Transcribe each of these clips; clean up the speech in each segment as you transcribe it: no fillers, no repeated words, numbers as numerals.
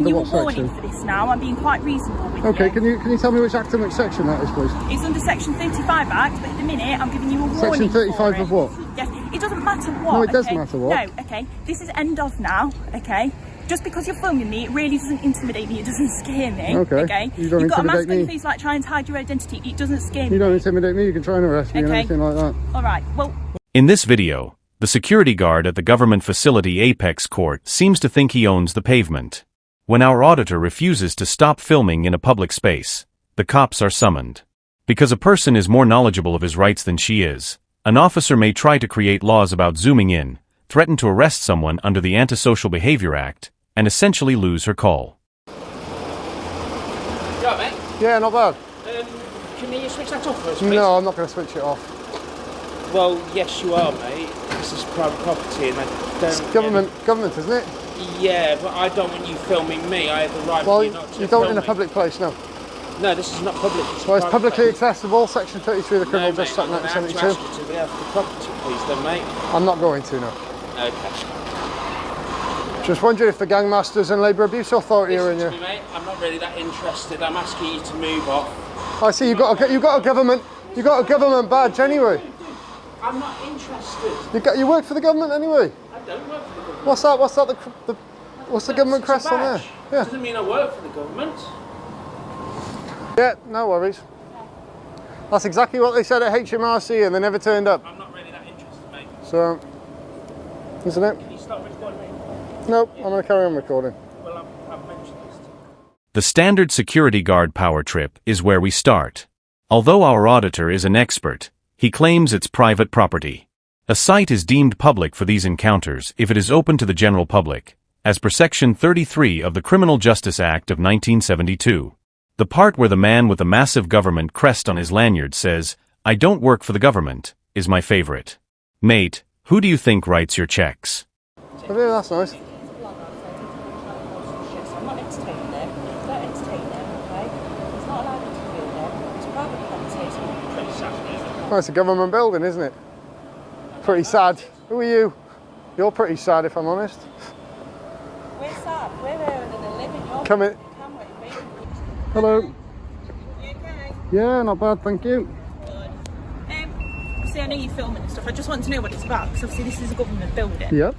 Under you a what warning section? for this now. I'm being quite reasonable with Okay, you. can you tell me which act and which section that is, please? It's under Section 35 Act, but at the minute I'm giving you a warning. Section 35 for of what? Yes, it doesn't matter what. No, it does okay? matter what. No, okay. This is end of now, okay? Just because you're filming me, it really doesn't intimidate me. It doesn't scare me. Okay. You don't You've got a mask intimidate on your me. face like trying to hide your identity. It doesn't scare me. You don't intimidate me. You can try and arrest me and anything like that. All right. Well. In this video, the security guard at the government facility Apex Court seems to think he owns the pavement. When our auditor refuses to stop filming in a public space, the cops are summoned. Because a person is more knowledgeable of his rights than she is, an officer may try to create laws about zooming in, threaten to arrest someone under the Antisocial Behavior Act, and essentially lose her call. Yeah, mate. Yeah, not bad. Can you switch that off for us, please? No, I'm not going to switch it off. Well, yes, you are, mate. This is private property, and I don't. It's government, isn't it? Yeah, but I don't want you filming me. I have the right Well, for you not to you don't film in a me. public place, no. No, this is not public. Well, it's private publicly place. accessible, Section 33 of the Criminal No, Justice Act mate, I'm gonna have to 1972. ask you to get off the property, please, then, mate. I'm not going to, no. Okay. Just wondering if the Gangmasters and Labour Abuse Authority are in Listen to your... me, mate. I'm not really that interested. I'm asking you to move off. I see you got a government badge anyway. I'm not interested. You work for the government anyway. I don't work for the government. What's that? What's the government It's a crest on there? badge. Yeah. Doesn't mean I work for the government. Yeah, no worries. That's exactly what they said at HMRC and they never turned up. I'm not really that interested, mate. So, isn't it? Can you stop recording me? Nope, I'm going to carry on recording. Well, I've mentioned this. The standard security guard power trip is where we start. Although our auditor is an expert, he claims it's private property. A site is deemed public for these encounters if it is open to the general public, as per Section 33 of the Criminal Justice Act of 1972. The part where the man with the massive government crest on his lanyard says, "I don't work for the government," is my favorite. Mate, who do you think writes your checks? Oh, yeah, that's nice. I'm not entertaining them. Don't entertain them, okay? It's not allowed to do them. It's private property. Pretty sad, isn't it? Well, it's a government building, isn't it? Pretty sad. Who are you? You're pretty sad, if I'm honest. We're sad. We're there and they're living your Come in. camera. Hello. You okay? Yeah, not bad, thank you. See, I know you're filming and stuff. I just want to know what it's about because obviously this is a government building. Yep,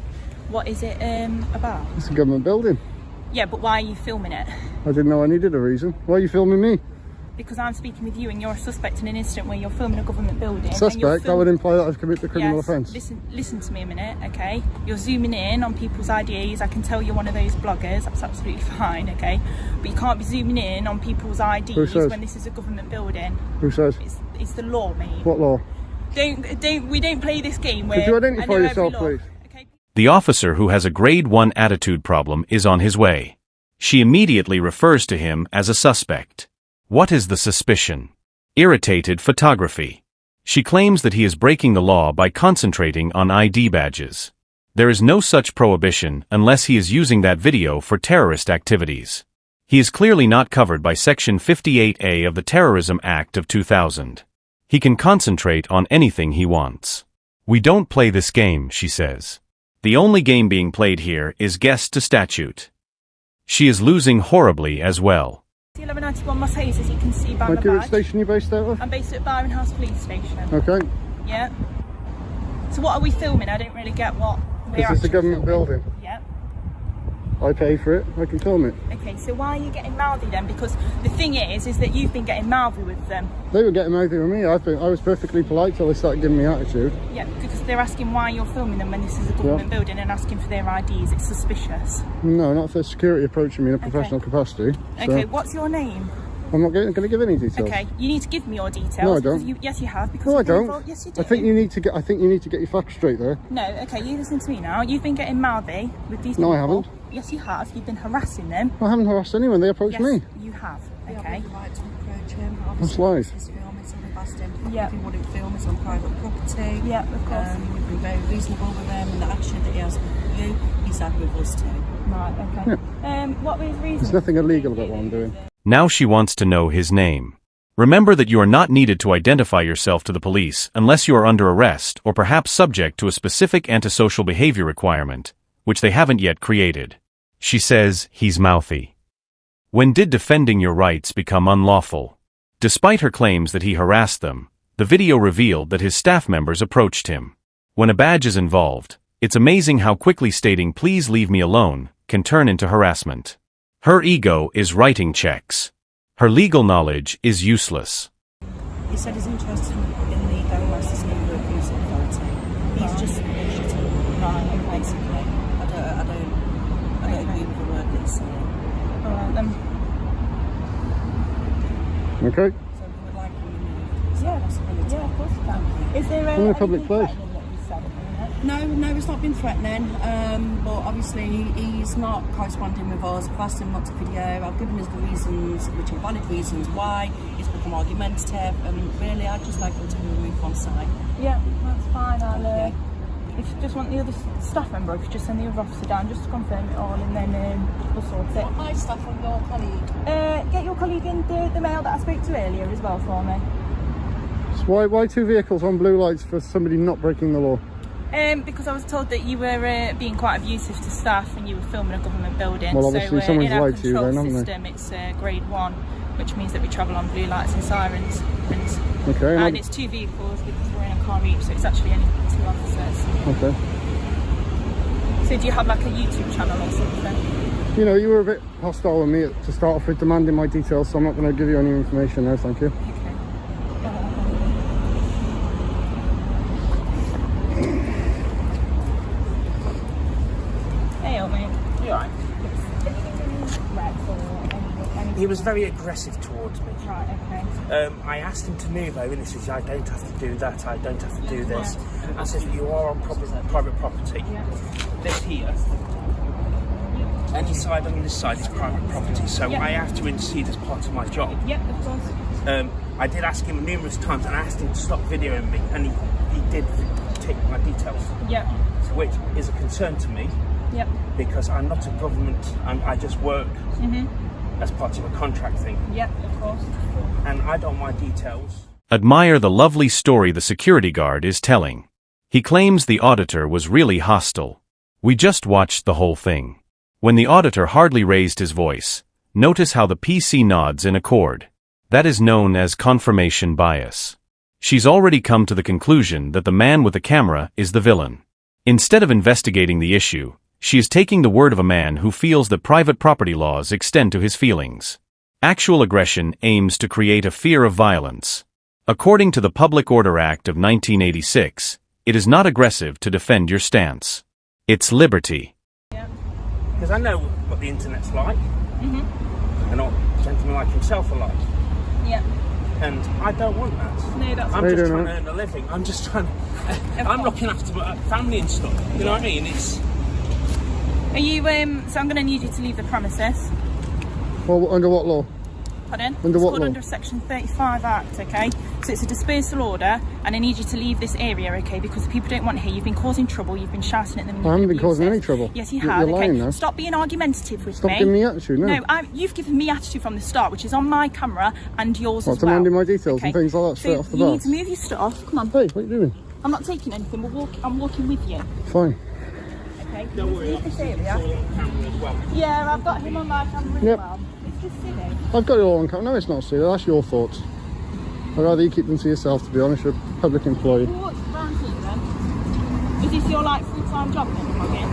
What is it about? it's a government building. Yeah, but why are you filming it? I didn't know I needed a reason. Why are you filming me? Because I'm speaking with you and you're a suspect in an incident where you're filming a government building. and you're Suspect? That would imply that I've committed a criminal Yes, offence. Listen to me a minute, okay? You're zooming in on people's IDs. I can tell you're one of those bloggers. That's absolutely fine, okay? But you can't be zooming in on people's IDs says? when this is a government building. Who says? It's the law, mate. What law? We don't play this game where Could you identify I know every yourself, law. please? Okay. The officer who has a grade 1 attitude problem is on his way. She immediately refers to him as a suspect. What is the suspicion? Irritated photography. She claims that he is breaking the law by concentrating on ID badges. There is no such prohibition unless he is using that video for terrorist activities. He is clearly not covered by Section 58A of the Terrorism Act of 2000. He can concentrate on anything he wants. We don't play this game, she says. The only game being played here is guess to statute. She is losing horribly as well. 1191 Moss Hayes, as you can see by Thank my you. Which badge. station are you based out of? I'm based at Byron House Police Station. Okay. Yeah. So what are we filming? I don't really get what we're This is a actually government filming. building. Yeah. I pay for it. I can film it. Okay, so why are you getting mouthy then? Because the thing is that you've been getting mouthy with them. They were getting mouthy with me. I was perfectly polite till they started giving me attitude. Yeah, because they're asking why you're filming them when this is a government building and asking for their IDs. It's suspicious. No, not for security approaching me in a professional capacity. So Okay, what's your name? I'm not going to give any details. Okay, you need to give me your details. No, I because don't. yes, you have. Because No, I you've been don't. involved- Yes, you do. I think you need to get your facts straight there. No, okay, you listen to me now. You've been getting mouthy with these No, people. I haven't. Yes, you have. You've been harassing them. I haven't harassed anyone. They approached Yes, me. you have. Yeah, Okay. we have the right to approach him. That's Obviously, lies. His film is we've asked him Yeah. if he wanted to film is on private property. Yeah, of course. We've been very reasonable with him, and the action that he has with you, he's had with us too. Right. Okay. What was his reason? There's nothing illegal about what I'm doing. Now she wants to know his name. Remember that you are not needed to identify yourself to the police unless you are under arrest or perhaps subject to a specific antisocial behavior requirement, which they haven't yet created. She says he's mouthy. When did defending your rights become unlawful? Despite her claims that he harassed them, the video revealed that his staff members approached him. When a badge is involved, it's amazing how quickly stating "please leave me alone" can turn into harassment. Her ego is writing checks. Her legal knowledge is useless. He said he's interested in the diagnosis of the abuse of authority. He's just bullshitting. Right, basically. I don't agree with the word that he's saying. Alright then. Okay. So we would like him removed. Is that a possibility? Yeah, of course you can. Is there In a public place. No, it's not been threatening, but obviously he's not corresponding with us. I've asked him not to video. I've given us the reasons, which are valid reasons why he's become argumentative, and really I'd just like him to be removed from site. Yeah, that's fine. Yeah. If you just want the other staff member, if you just send the other officer down just to confirm it all, and then we'll sort it. My staff and your colleague. Get your colleague in the male that I spoke to earlier as well for me. So why two vehicles on blue lights for somebody not breaking the law? Because I was told that you were being quite abusive to staff and you were filming a government building. Well, obviously someone's in our lied to you control then, haven't they? system, it's grade 1, which means that we travel on blue lights and sirens. Okay. And it's 2 vehicles because we're in a car each, so it's actually only 2 officers. Okay. So do you have like a YouTube channel or something? You know, you were a bit hostile with me to start off with, demanding my details, so I'm not going to give you any information now, thank you. He was very aggressive towards me. Right, okay. I asked him to move over and he says, I don't have to do that, I don't have to do this. I said, you are on private property. This here. Any side on this side is private property, so I have to intercede as part of my job. Yep, of course. I did ask him numerous times and I asked him to stop videoing me, and he did take my details. Yep. Which is a concern to me. Yep. Because I'm not a government, I just work as part of a contract thing. Yep, of course. And I don't want details. Admire the lovely story the security guard is telling. He claims the auditor was really hostile. We just watched the whole thing. When the auditor hardly raised his voice, notice how the PC nods in accord. That is known as confirmation bias. She's already come to the conclusion that the man with the camera is the villain. Instead of investigating the issue, she is taking the word of a man who feels that private property laws extend to his feelings. Actual aggression aims to create a fear of violence. According to the Public Order Act of 1986, it is not aggressive to defend your stance. It's liberty. Because I know what the internet's like, and what gentlemen like himself are like. Yeah. And I don't want that. No, that's I'm just trying to earn a living. I'm just trying. I'm looking after my family and stuff. You know what I mean? It's. Are you, so I'm going to need you to leave the premises. Well, under what law? Pardon? Under what law? Under Section 35 Act, okay? So it's a dispersal order, and I need you to leave this area, okay? Because the people don't want here. You've been causing trouble, you've been shouting at them. I haven't been causing any trouble. Yes, you have, You're lying okay? now. Stop being argumentative with me. Stop giving me attitude, no. No, you've given me attitude from the start, which is on my camera and yours as well. Demanding my details and things like that straight off the bat. You need to move your stuff. Come on. Hey, what are you doing? I'm not taking anything. I'm walking with you. Fine. Okay. Don't worry, Leave this area. it's all on camera as well. Yeah, I've got him on my camera as well. It's just silly. I've got it all on camera. No, it's not silly. That's your thoughts. I'd rather you keep them to yourself, to be honest. You're a public employee. What's around here then? Is this your like full-time job then, again?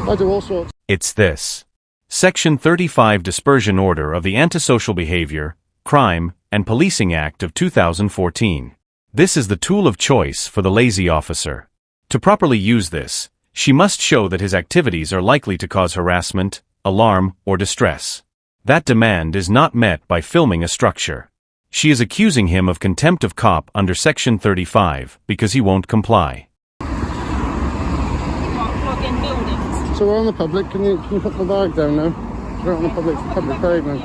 I do all sorts. It's this. Section 35 Dispersion Order of the Antisocial Behavior, Crime, and Policing Act of 2014. This is the tool of choice for the lazy officer. To properly use this, she must show that his activities are likely to cause harassment, alarm, or distress. That demand is not met by filming a structure. She is accusing him of contempt of cop under Section 35 because he won't comply. Plug-in buildings. So we're on the public. Can you put the bag down now? We're on the public pavement.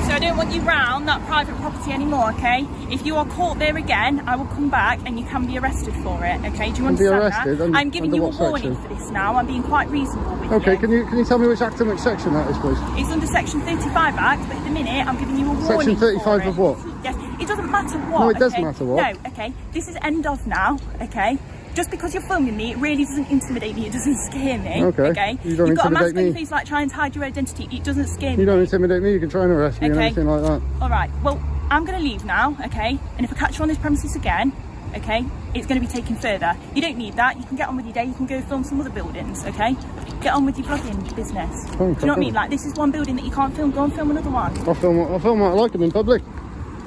So I don't want you round that private property anymore, okay? If you are caught there again, I will come back and you can be arrested for it, okay? Do you understand that? I'm giving you a warning for this now. I'm being quite reasonable with you. Okay, can you tell me which act and which section that is, please? It's under Section 35 Act, but at the minute I'm giving you a warning. Section 35 for of what? Yes, it doesn't matter what. No, it does okay? matter what. No, okay. This is end of now, okay? just because you're filming me, it really doesn't intimidate me. It doesn't scare me. Okay. You don't You've got a mask intimidate on your me. face like trying to hide your identity. It doesn't scare me. You don't intimidate me. You can try and arrest me and everything like that. All right. Well, I'm going to leave now, okay? And if I catch you on this premises again, okay, it's going to be taken further. You don't need that. You can get on with your day. You can go film some other buildings, okay? Get on with your vlogging business. Do you know what I mean? Like, this is one building that you can't film. Go and film another one. I'll film what I like them in public.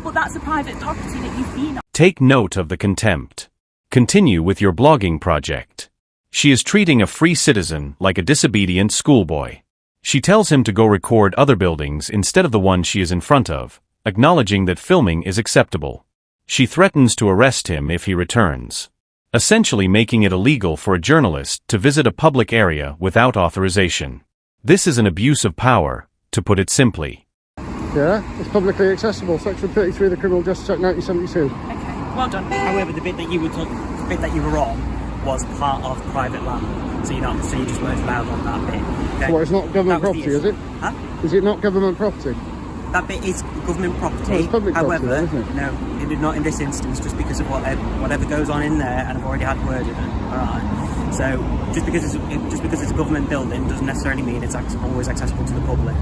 But that's a private property that you've been on. Take note of the contempt. Continue with your blogging project. She is treating a free citizen like a disobedient schoolboy. She tells him to go record other buildings instead of the one she is in front of, acknowledging that filming is acceptable. She threatens to arrest him if he returns, essentially making it illegal for a journalist to visit a public area without authorization. This is an abuse of power, to put it simply. Yeah, it's publicly accessible. Section 33 of the Criminal Justice Act 1972. Okay, well done. However, the bit that you were on was part of private land, so you just weren't allowed on that bit. Okay? Well, it's not government property, is it? Huh? Is it not government property? That bit is government property. Well, it's public However, property, isn't it? no, it did not in this instance, just because of whatever goes on in there, and I've already had word in it. All right. So just because it's a government building doesn't necessarily mean it's always accessible to the public.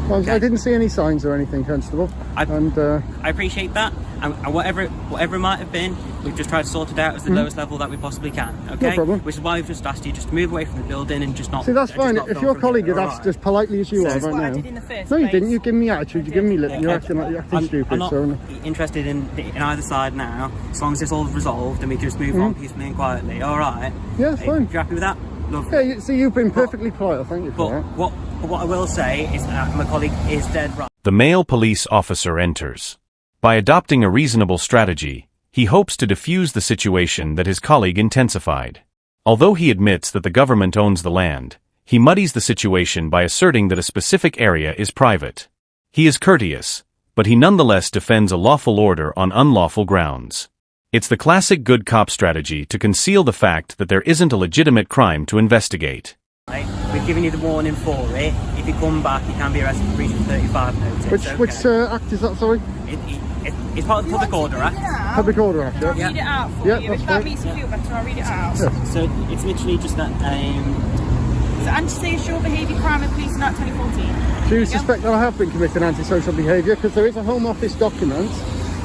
Well, Okay. I didn't see any signs or anything, Constable. I appreciate that, and whatever it might have been, we've just tried to sort it out as the lowest level that we possibly can. Okay, No problem. Which is why we've just asked you just to move away from the building and just not. See, that's just fine. not If film your from colleague here, had all asked right? as politely as you So are that's right what I now. did in the first No, you place. didn't. You give me attitude. You give me lip. You're acting like I'm stupid. not So interested in either side now. As long as it's all resolved and we can just move on peacefully and quietly. All right. yeah, it's fine. If you're happy with that, lovely. Yeah, see, you've been perfectly polite. I thank you for But that. what I will say is that my colleague is dead right. The male police officer enters. By adopting a reasonable strategy, he hopes to defuse the situation that his colleague intensified. Although he admits that the government owns the land, he muddies the situation by asserting that a specific area is private. He is courteous, but he nonetheless defends a lawful order on unlawful grounds. It's the classic good cop strategy to conceal the fact that there isn't a legitimate crime to investigate. Right? We've given you the warning for it. If you come back, you can be arrested for breach of 35 notice. Which act is that? Sorry, It's part of the Public Order Act. Public Order Act. I'll Yeah. read it out for Yeah, you. that's If that fine. makes you feel better, I'll read it out. Yes. So it's literally just that. So antisocial behaviour crime and policing act 2014. Do you suspect that I have been committing antisocial behaviour? Because there is a Home Office document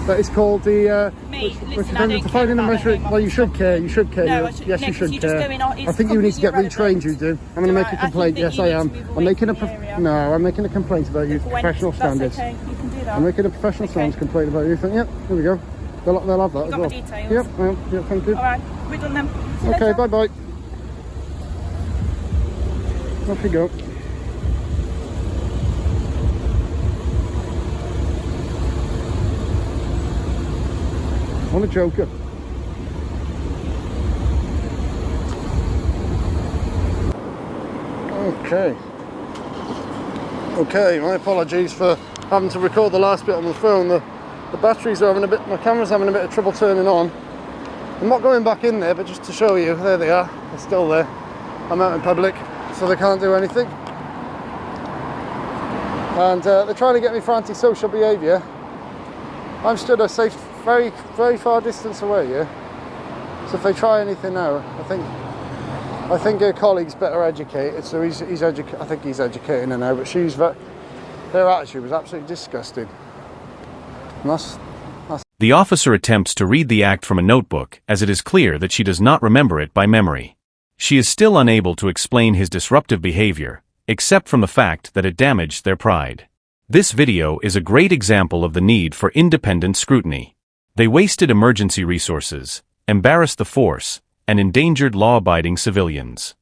that is called the. Mate, which listen, I don't to care find in the about the measure. Home Well, you Office should care. You should care. No, You- I should- yes, no, you 'cause should you're just care. going on- it's I think you need to get completely retrained. You do. I'm going to make a I think complaint. that Yes, you I need am. to move I'm away making a. from the area. No, I'm making a complaint about you. For when- Professional standards. That's okay, you can do that. I'm making a professional standards complaint about you. Think, yep, here we go. They'll have that as got well. my details? Yep, yeah, thank you. Alright, we're done then. See you Okay, later. bye bye. Off you go. What a joker. Okay, my apologies for having to record the last bit on the phone. The batteries are having a bit, my camera's having a bit of trouble turning on. I'm not going back in there, but just to show you, there they are, they're still there. I'm out in public, so they can't do anything. And they're trying to get me for antisocial behaviour. I'm stood a safe, very, very far distance away here. So if they try anything now, I think her colleague's better educated, so I think he's educating her now, but their attitude was absolutely disgusting. And that's The officer attempts to read the act from a notebook, as it is clear that she does not remember it by memory. She is still unable to explain his disruptive behavior, except from the fact that it damaged their pride. This video is a great example of the need for independent scrutiny. They wasted emergency resources, embarrassed the force, and endangered law-abiding civilians.